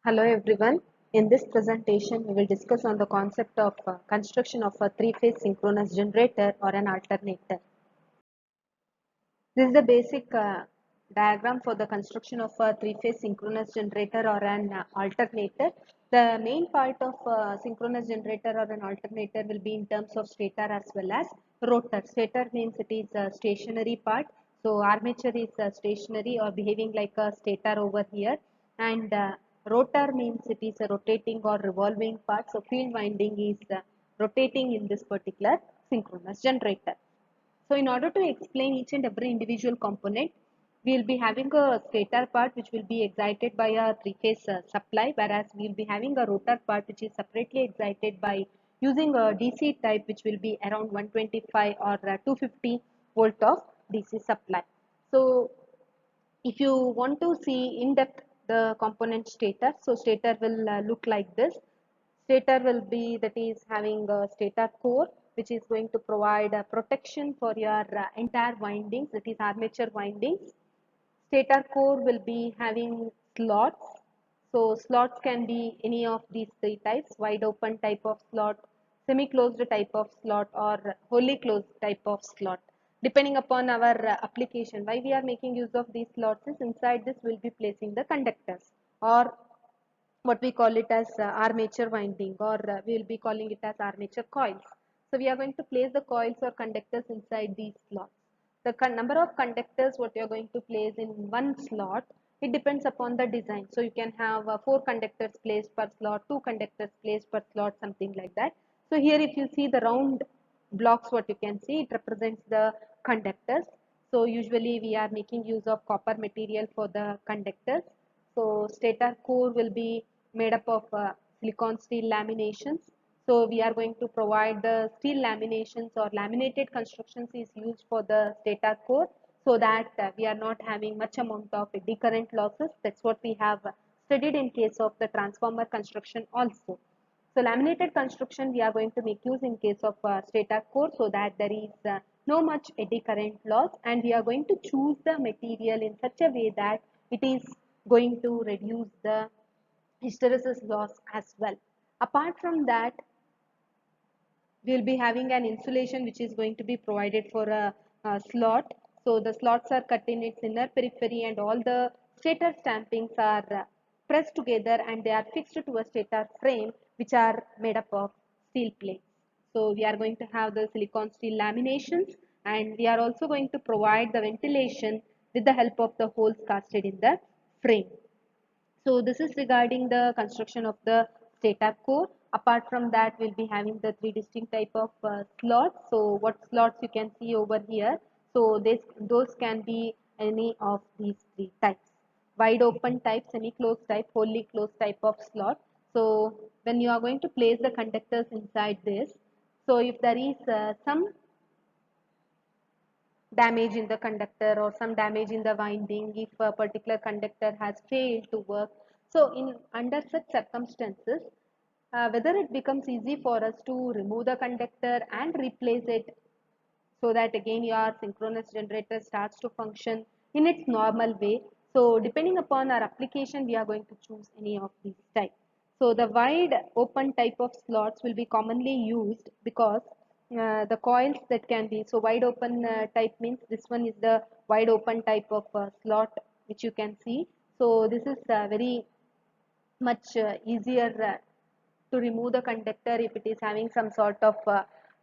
Hello everyone. In this presentation, we will discuss on the concept of construction of a three-phase synchronous generator or an alternator. This is the basic diagram for the construction of a three-phase synchronous generator or an alternator. The main part of synchronous generator or an alternator will be in terms of stator as well as rotor. Stator means it is a stationary part. So armature is stationary or behaving like a stator over here, and rotor means it is a rotating or revolving part. So field winding is rotating in this particular synchronous generator. So in order to explain each and every individual component, we will be having a stator part which will be excited by a three-phase supply, whereas we will be having a rotor part which is separately excited by using a DC type, which will be around 125 or 250 volt of DC supply. So if you want to see in depth the component stator, so stator will look like this. Stator will be, that is, having a stator core which is going to provide protection for your entire windings, that is armature windings. Stator core will be having slots. So slots can be any of these three types: wide open type of slot, semi-closed type of slot, or wholly closed type of slot, depending upon our application. Why we are making use of these slots is inside this we will be placing the conductors, or what we call it as armature winding, or we will be calling it as armature coils. So we are going to place the coils or conductors inside these slots. The number of conductors what you are going to place in one slot, it depends upon the design. So you can have 4 conductors placed per slot, 2 conductors placed per slot, something like that. So here if you see the round blocks, what you can see, it represents the conductors. So usually we are making use of copper material for the conductors. So stator core will be made up of silicon steel laminations. So we are going to provide the steel laminations or laminated constructions is used for the stator core, so that we are not having much amount of eddy current losses. That's what we have studied in case of the transformer construction also. So laminated construction we are going to make use in case of stator core, so that there is no much eddy current loss, and we are going to choose the material in such a way that it is going to reduce the hysteresis loss as well. Apart from that, we will be having an insulation which is going to be provided for a slot. So the slots are cut in its inner periphery, and all the stator stampings are pressed together, and they are fixed to a stator frame which are made up of steel plates. So we are going to have the silicon steel laminations, and we are also going to provide the ventilation with the help of the holes casted in the frame. So this is regarding the construction of the stator core. Apart from that, we'll be having the three distinct type of slots. So what slots you can see over here. So those can be any of these three types: wide open type, semi-closed type, wholly closed type of slot. So when you are going to place the conductors inside this, so if there is some damage in the conductor or some damage in the winding, if a particular conductor has failed to work, so in under such circumstances, whether it becomes easy for us to remove the conductor and replace it, so that again your synchronous generator starts to function in its normal way. So depending upon our application, we are going to choose any of these types. So the wide open type of slots will be commonly used because the coils that can be, so wide open type means this one is the wide open type of slot which you can see. So this is very much easier to remove the conductor if it is having some sort of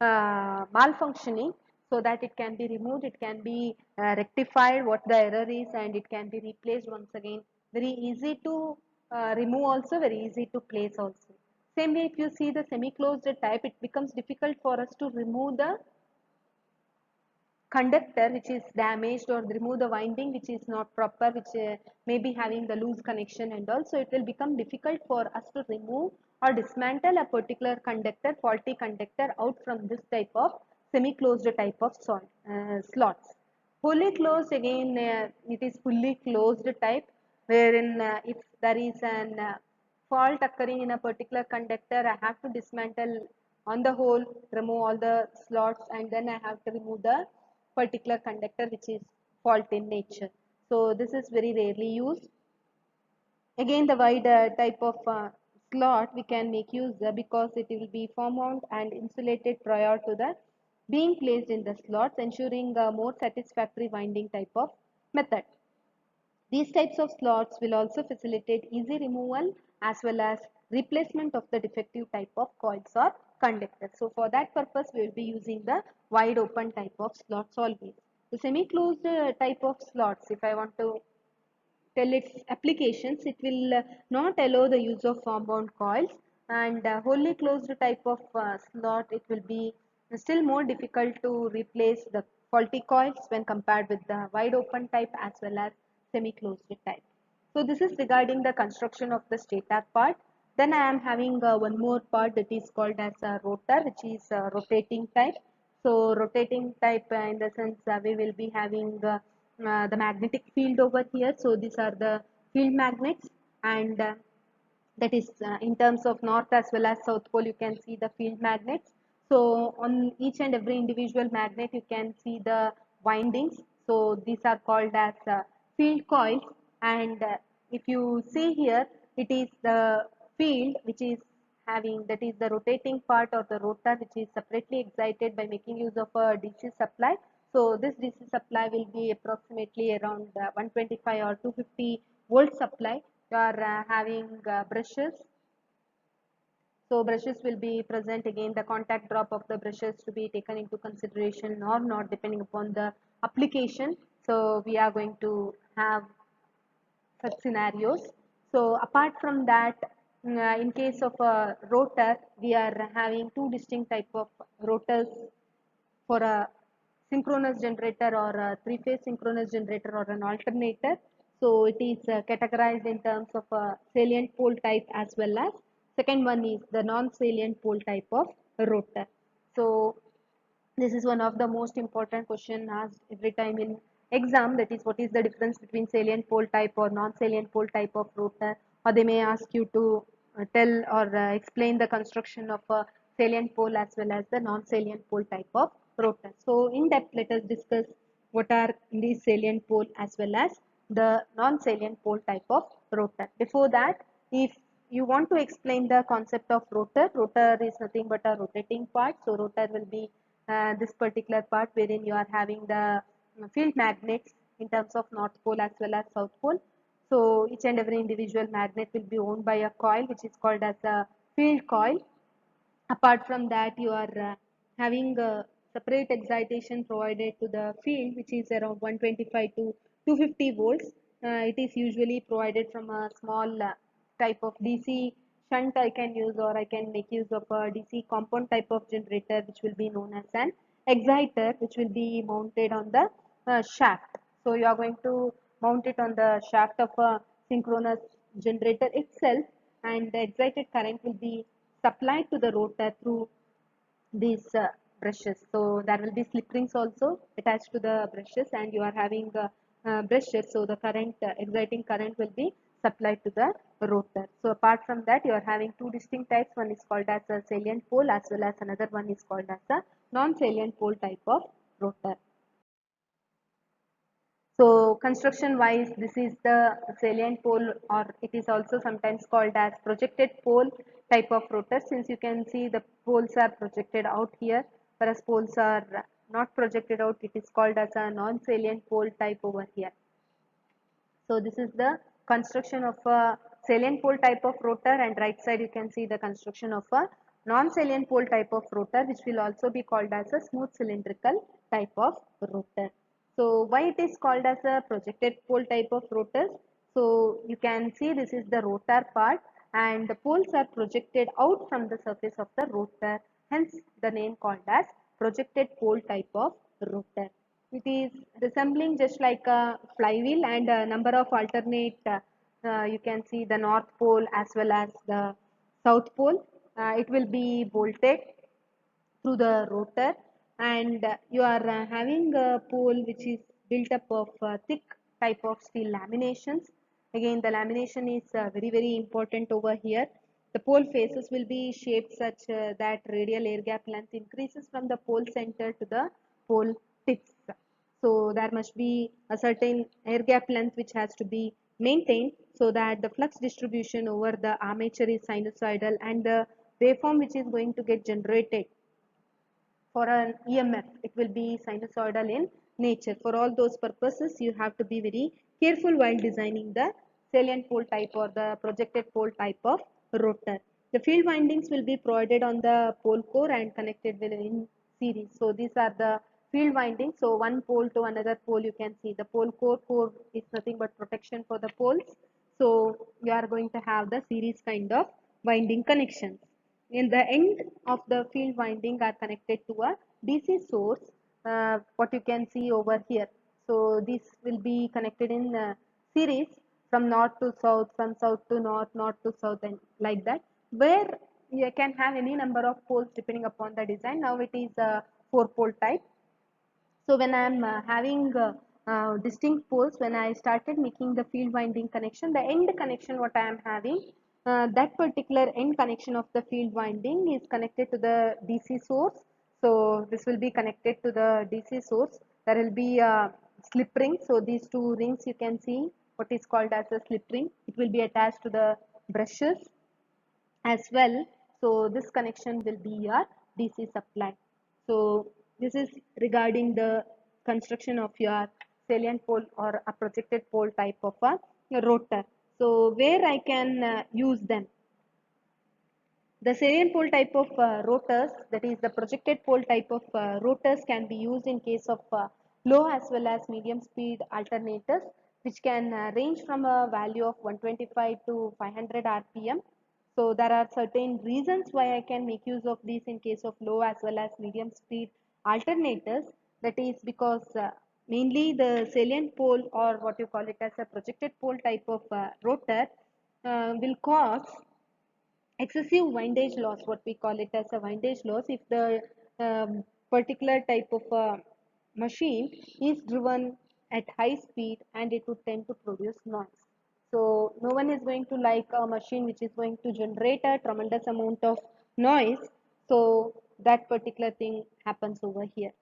malfunctioning, so that it can be removed, it can be rectified what the error is, and it can be replaced once again. Very easy to remove, also very easy to place also. Same way, if you see the semi-closed type, it becomes difficult for us to remove the conductor which is damaged, or remove the winding which is not proper, which may be having the loose connection, and also it will become difficult for us to remove or dismantle a particular conductor, faulty conductor, out from this type of semi-closed type of slots. Fully closed, again it is fully closed type, wherein if there is an fault occurring in a particular conductor, I have to dismantle on the whole, remove all the slots, and then I have to remove the particular conductor which is fault in nature. So this is very rarely used. Again, the wide type of slot we can make use because it will be firm wound and insulated prior to the being placed in the slots, ensuring a more satisfactory winding type of method. These types of slots will also facilitate easy removal as well as replacement of the defective type of coils or conductors. So for that purpose, we will be using the wide open type of slots always. The semi-closed type of slots, if I want to tell its applications, it will not allow the use of firm bound coils, and wholly closed type of slot, it will be still more difficult to replace the faulty coils when compared with the wide open type as well as semi closed type. So this is regarding the construction of the stator part. Then I am having one more part that is called as a rotor, which is rotating type. So rotating type in the sense we will be having the magnetic field over here. So these are the field magnets, and that is in terms of north as well as south pole, you can see the field magnets. So on each and every individual magnet you can see the windings. So these are called as field coils, and if you see here, it is the field which is having, that is the rotating part of the rotor, which is separately excited by making use of a DC supply. So this DC supply will be approximately around 125 or 250 volt supply. You are having brushes. So brushes will be present. Again, the contact drop of the brushes to be taken into consideration or not, depending upon the application. So we are going to have such scenarios. So apart from that, in case of a rotor, we are having two distinct type of rotors for a synchronous generator or a three-phase synchronous generator or an alternator. So it is categorized in terms of a salient pole type as well as second one is the non-salient pole type of rotor. So this is one of the most important question asked every time in exam, that is what is the difference between salient pole type or non-salient pole type of rotor, or they may ask you to tell or explain the construction of a salient pole as well as the non-salient pole type of rotor. So in depth let us discuss what are these salient pole as well as the non-salient pole type of rotor. Before that, if you want to explain the concept of rotor, rotor is nothing but a rotating part. So rotor will be this particular part wherein you are having the field magnets in terms of north pole as well as south pole. So each and every individual magnet will be owned by a coil which is called as a field coil. Apart from that, you are having a separate excitation provided to the field which is around 125 to 250 volts. It is usually provided from a small type of DC shunt I can use, or I can make use of a DC compound type of generator which will be known as an exciter, which will be mounted on the shaft. So you are going to mount it on the shaft of a synchronous generator itself, and the excited current will be supplied to the rotor through these brushes. So there will be slip rings also attached to the brushes, and you are having brushes. So the current, exciting current will be supplied to the rotor. So apart from that, you are having two distinct types. One is called as a salient pole as well as another one is called as a non-salient pole type of rotor. So construction wise, this is the salient pole, or it is also sometimes called as projected pole type of rotor, since you can see the poles are projected out here, whereas poles are not projected out. It is called as a non-salient pole type over here. So this is the construction of a salient pole type of rotor, and right side you can see the construction of a non-salient pole type of rotor, which will also be called as a smooth cylindrical type of rotor. So why it is called as a projected pole type of rotors? So you can see this is the rotor part, and the poles are projected out from the surface of the rotor, hence the name called as projected pole type of rotor. It is resembling just like a flywheel, and a number of alternate, you can see the north pole as well as the south pole. It will be bolted through the rotor, and you are having a pole which is built up of thick type of steel laminations. Again, the lamination is very important over here. The pole faces will be shaped such that radial air gap length increases from the pole center to the pole tips. So there must be a certain air gap length which has to be maintained so that the flux distribution over the armature is sinusoidal and the waveform which is going to get generated for an EMF, it will be sinusoidal in nature. For all those purposes, you have to be very careful while designing the salient pole type or the projected pole type of rotor. The field windings will be provided on the pole core and connected in series. So these are the field windings. So one pole to another pole, you can see the core is nothing but protection for the poles. So you are going to have the series kind of winding connections. In the end of the field winding are connected to a DC source, what you can see over here. So this will be connected in series from north to south, from south to north, north to south, and like that, where you can have any number of poles depending upon the design. Now it is a 4-pole type. So when I am having distinct poles, when I started making the field winding connection, the end connection what I am having, that particular end connection of the field winding is connected to the DC source. So this will be connected to the DC source. There will be a slip ring. So these two rings you can see what is called as a slip ring. It will be attached to the brushes as well. So this connection will be your DC supply. So this is regarding the construction of your salient pole or a projected pole type of a rotor. So where I can use them. The salient pole type of rotors, that is the projected pole type of rotors, can be used in case of low as well as medium speed alternators, which can range from a value of 125 to 500 RPM. So there are certain reasons why I can make use of these in case of low as well as medium speed alternators. That is because mainly the salient pole, or what you call it as a projected pole type of rotor, will cause excessive windage loss, what we call it as a windage loss, if the particular type of machine is driven at high speed, and it would tend to produce noise. So no one is going to like a machine which is going to generate a tremendous amount of noise. So that particular thing happens over here.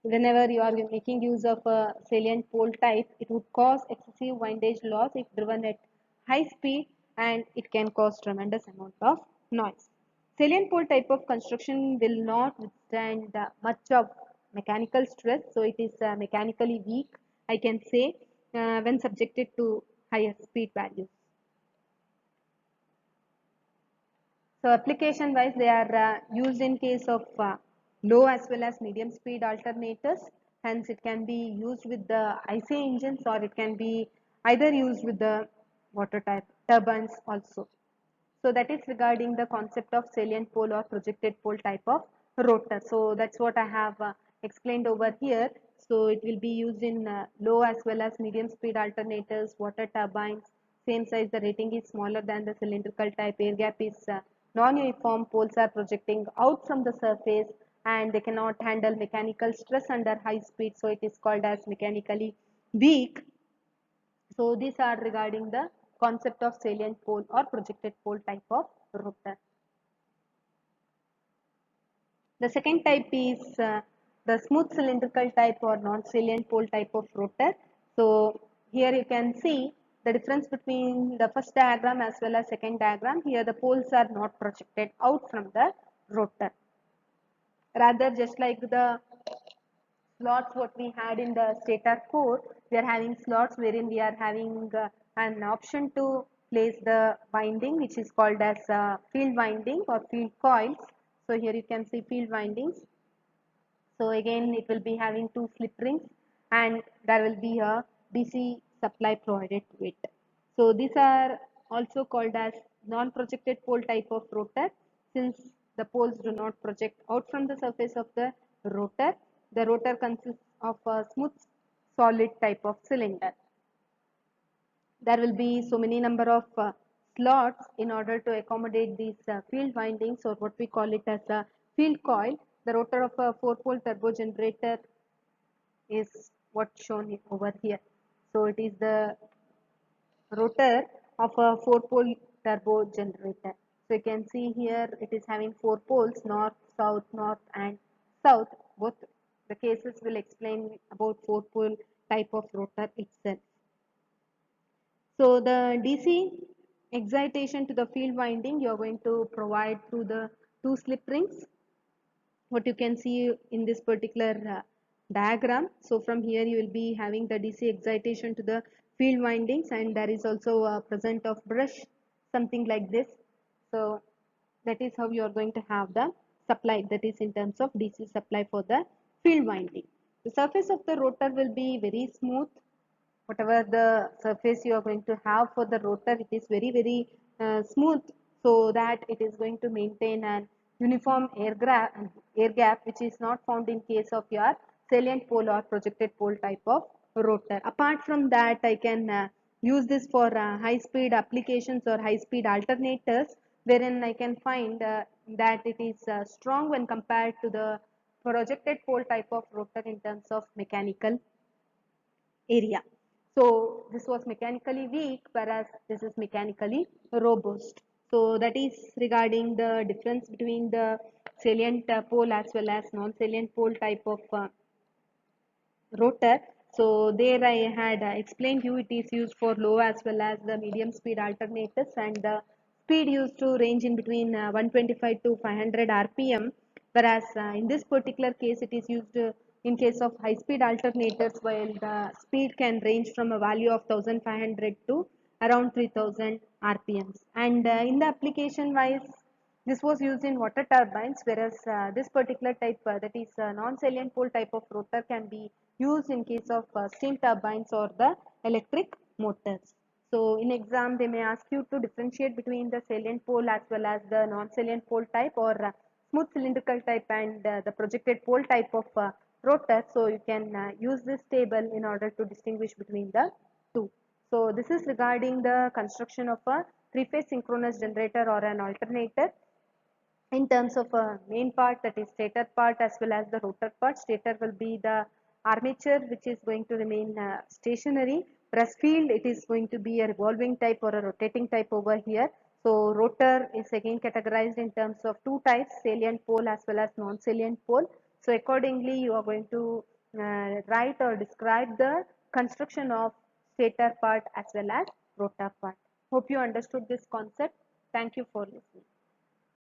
Whenever you are making use of a salient pole type, it would cause excessive windage loss if driven at high speed, and it can cause tremendous amount of noise. Salient pole type of construction will not withstand much of mechanical stress, so it is mechanically weak, I can say, when subjected to higher speed values. So application wise, they are used in case of low as well as medium speed alternators. Hence, it can be used with the IC engines, or it can be either used with the water type turbines also. So that is regarding the concept of salient pole or projected pole type of rotor. So that's what I have explained over here. So it will be used in low as well as medium speed alternators, water turbines, same size, the rating is smaller than the cylindrical type, air gap is non-uniform, poles are projecting out from the surface, and they cannot handle mechanical stress under high speed, so it is called as mechanically weak. So these are regarding the concept of salient pole or projected pole type of rotor. The second type is the smooth cylindrical type or non-salient pole type of rotor. So here you can see the difference between the first diagram as well as second diagram. Here the poles are not projected out from the rotor. Rather, just like the slots what we had in the stator core, we are having slots wherein we are having an option to place the winding, which is called as field winding or field coils. So here you can see field windings. So again it will be having two slip rings, and there will be a DC supply provided to it. So these are also called as non-projected pole type of rotor, since the poles do not project out from the surface of the rotor. The rotor consists of a smooth solid type of cylinder. There will be so many number of slots in order to accommodate these field windings, or what we call it as a field coil. The rotor of a 4-pole turbo generator is what shown over here. So it is the rotor of a 4-pole turbo generator. So you can see here it is having 4 poles, north and south. Both the cases will explain about 4-pole type of rotor itself. So the DC excitation to the field winding you are going to provide through the two slip rings, what you can see in this particular diagram. So from here you will be having the DC excitation to the field windings, and there is also a present of brush, something like this. So that is how you are going to have the supply, that is in terms of DC supply for the field winding. The surface of the rotor will be very smooth. Whatever the surface you are going to have for the rotor, it is very smooth, so that it is going to maintain an uniform air gap, which is not found in case of your salient pole or projected pole type of rotor. Apart from that, I can use this for high speed applications or high speed alternators, wherein I can find that it is strong when compared to the projected pole type of rotor in terms of mechanical area. So this was mechanically weak, whereas this is mechanically robust. So that is regarding the difference between the salient pole as well as non-salient pole type of rotor. So there I had explained you it is used for low as well as the medium speed alternators, and the speed used to range in between 125 to 500 rpm, whereas in this particular case it is used in case of high speed alternators, while the speed can range from a value of 1500 to around 3000 rpms. And in the application wise, this was used in water turbines, whereas this particular type, that is non-salient pole type of rotor, can be used in case of steam turbines or the electric motors. So in exam, they may ask you to differentiate between the salient pole as well as the non-salient pole type, or smooth cylindrical type and the projected pole type of rotor. So you can use this table in order to distinguish between the two. So this is regarding the construction of a three-phase synchronous generator or an alternator in terms of a main part, that is stator part as well as the rotor part. Stator will be the armature, which is going to remain stationary. Whereas field, it is going to be a revolving type or a rotating type over here. So rotor is again categorized in terms of two types, salient pole as well as non-salient pole. So accordingly you are going to write or describe the construction of stator part as well as rotor part. Hope you understood this concept. Thank you for listening.